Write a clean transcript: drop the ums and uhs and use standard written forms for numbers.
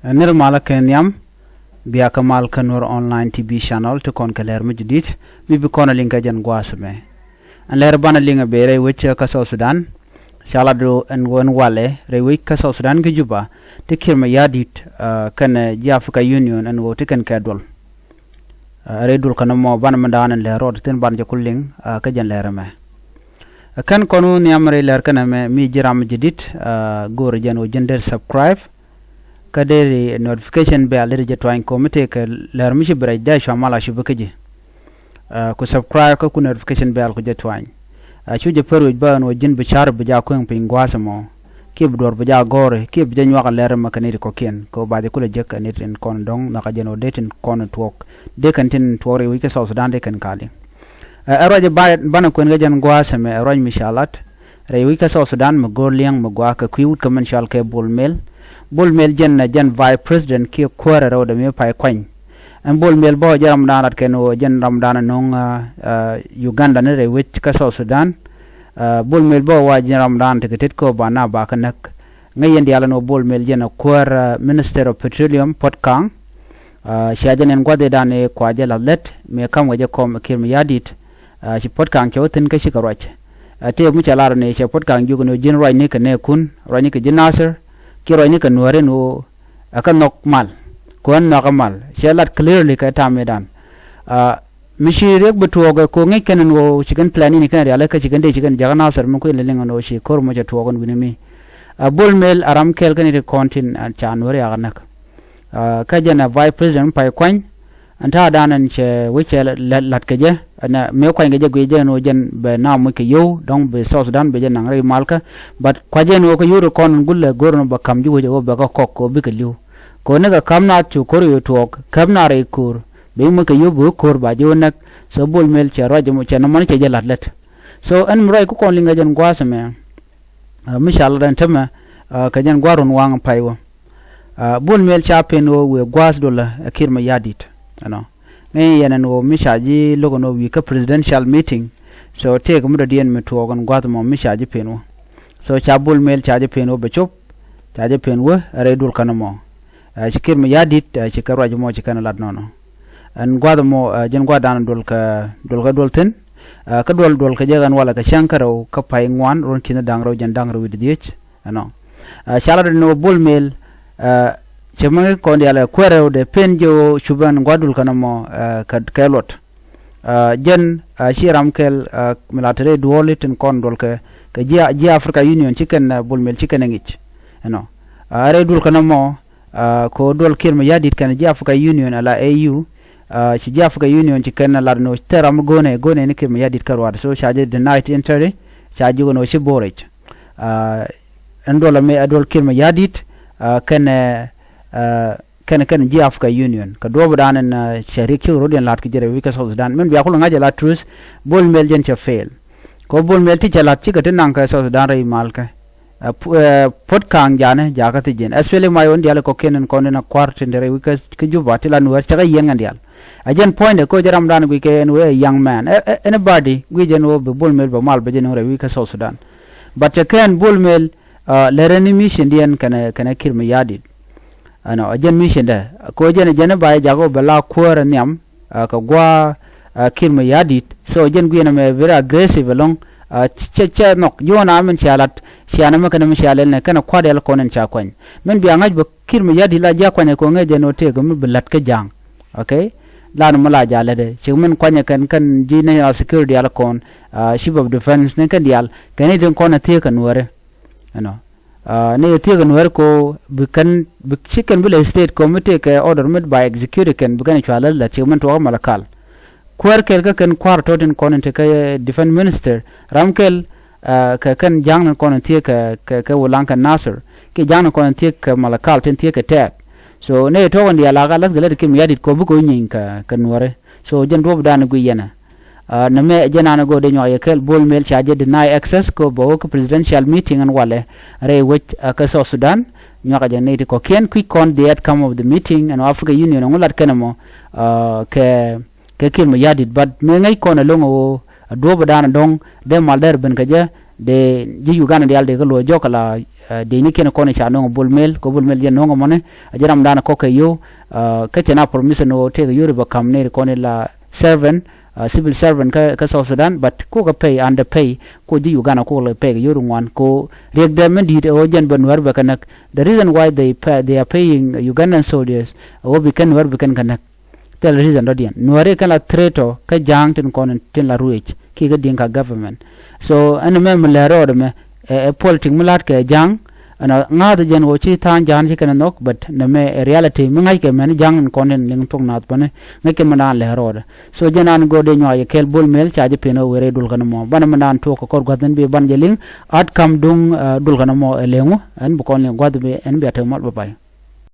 nirmala kenyam biya kamal kanur online tv channel to kon kaler mujidit bibi kona linka jan gwasme an ler bana linga bere wecha ka South Sudan shalado en won wale re week ka South Sudan ke juba te kirma yadit kan Africa Union en wo te kan kadol redul kana mo bana mandan le rod ten ban jakulling ka jan lerame kan konu niamre ler kana me mi jiram jidit gor jan o jender subscribe kaderi notification bell le jetwain committee ka ler mi shibra da shamala shibakaji ku subscribe ku notification bell ku jetwain chuje peru ba no jin bichar bija ko pingwasa mo kib dor bija gore kib janwa ka ler makani ko ken ko baade kula jek anetin kon dong na ka jeno detin kon twok de kantin twore wi ka South Sudan de kan kali araje bana ko ngajan gwasa me aroj mishalat re wi ka South Sudan mo gorliang mo gwa ka kwiut ka man shal ke bol mel jen vice president ki kwara rawda me pay kwany en bol mel bo jaram danat ken o jen ramdana non Uganda ne re wich ka South Sudan bol mel bo wa jaram dan te tet ko bana ba kanak ngayen diala no bol mel jen kwara minister of petroleum potkang shajen en gwade dan e kwa jela let me kam waje kom kirm yadit ci potkang ke woten ka shikarwache te mu chalar ne ci potkang jugo no jen roy ne ka ne kun roy ne ka jinasir kiro ni kan Nuer no akan nok mal kon nok mal shelat clearly ka tamedan mishirek betuoga ko ngi kan wo chicken planning ni kan ala ka chicken de chicken jagana sar mun ko lenga no shi kor mo jatu gon binimi bol mel aram kel kan ni kontin chan Nuer ya ganak ka jana vice president pay kwan anta danan che wiche lat ka je ana me kwan ga je gwe no jen be na mo ke yo dong be South Sudan be jen ngari malka but kwa je no ko yuro kon gulle gorno ba kam ju je be ka kokko be ke liu ko ne ga kam na chu kor yo tok kam na re kur be mo ke yo bu kor ba jo nak so bol mel che roje mo che no man che je lat let so an mrai ko kon linga jen gwasa me mishallah dan tama ka jen gwaron wang paywo bol mel cha peno we gwas dola kirma yadit ano ngay yanan wo mishaji logo no wi ka presidential meeting so take mu da dien me to gon gwat mo mishaji peno so chabul mel chaje peno be chop chaje penwo redul kanamo shikir me yadit shikar waji mo chikana lat nono an gwat mo jen gwadan dol ka dolten ka dol ka jegan wala ka shankaro ka pay ngwan ron kina dangro jen dangro wi diech ano shalad no bul mel chemang ko ndiala kwero de penjo chuban gwadul kanamo kelot jen shiram kel military duɔl ten kon dol ka ji Africa Union chicken bol mel chicken ngich no are dul kanamo ko dol kirma yadit kan ji Africa Union ala AU ci ji Africa Union chicken la no teram gone ne kirma yadit karwad so chaje the night entry chaje gono ci borage ndola me adol kirma yadit kan ji Africa Union ka do budanan shariki rodin lat ki jere wika South Sudan men biya ko ngaje la trus bol mel jen cha fail ko bol mel ti chalat ci gaten nan ka South Sudan ray malka pot kang jane jaga ti jen especially my on dial ko kenen kon na quart ndere wika ki juba ti la Nuer cha yen ngandial ajen point ko jaram dan wi ke we young man anybody wi jen wo bol mel ba mal ba jen ray wika South Sudan but ken bol mel lereni mission dien kana kirma yadit ano ajen mission da ko jene bay jago bala kwara nyam ka gwa kirma yadit so jen guyena me very aggressive along che nok yona men chalat siana me kana me shalel ne kana kwadel konen cha kwan men bi angaj ba kirma yadit la ja kwan ko ngeje no te gum bilat ka jang okay lan mala jale de che men kwanya kan jine security ala kon chief of defense ne kan dial kan den kona te kan wore ano ne tiga Nuer ko bukan chicken bill state committee ka order made by executive kan bukan chalal la chairman to malakal kwer kel ka kan kwar totin konente ka defense minister ramkel ka kan jang konente ka wulanka Nasser ke jang konente ka malakal ten tie ka tek so ne to wandi ala galas gele ke mi yadit ko buko nyin ka Nuer so jen do dan gu yena na me jenana go de nyoy kel bol mel chaje deny access ko bo ko presidential meeting an wale re which ka South Sudan nyoka jene ko ken quick on the outcome of the meeting and Africa Union ngolat kanamo ke kirma yadit but me ngai ko na longo do badana dong de malder ben kaje de ji Uganda de alde lo jokala de ni ken ko ne cha no bulmel ko bulmel je no ngomone ajaram dana ko ke yo ka chena permission no te yo ba kam ne ko ne la servant civil servant ka South Sudan but ko ka pay underpay ko ji Uganda ko le pay yo ngwan ko rek de men di o jen ban war ba kanak the reason why they are paying Ugandan soldiers o bi kan war bi kan kanak tel reason dodian nuare kala treto ka jang tin kon tin la ruich ki ga dinka government so an me le ro me politic mulat ke jang ana ngada jen wo chi tan jan chi kana nok but na me reality me ngai ke men jang kon ning thoknath bane ngai ke manan le ro so jenan go de nyoy kel bol mel cha je peno were dul kana mo ban manan to ko kor gadan be ban jeling at kam dung dul kana mo elengu an bu kon le god be en be ta mo ba